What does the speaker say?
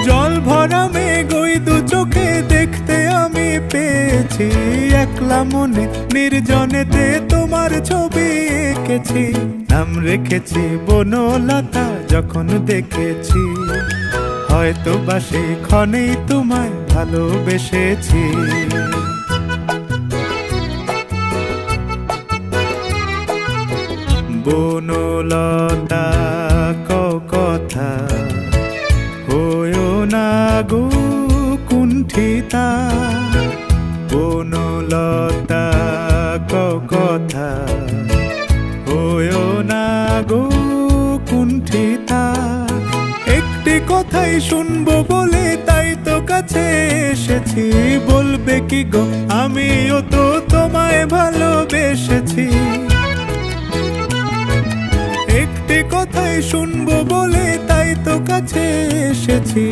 জল ভরা মেঘ ওই দু চোখে দেখতে আমি পেয়েছি, একলা মনে নির্জনেতে তোমার ছবি এঁকেছি। নাম রেখেছি বনলতা যখন দেখেছি, হয়তো বা সেই ক্ষণেই তোমায় ভালোবেসেছি। বনলতা কথা হয়ো না গো কুণ্ঠিতা, বনলতা কথা হয়ো না গো কুণ্ঠিতা। একটি কথাই শুনবো বলে তাই তো কাছে এসেছি, বলবে কি গো আমিও তো তোমায় ভালোবেসেছি। একটি কথাই শুনবো বলে তাই তো কাছে এসেছি,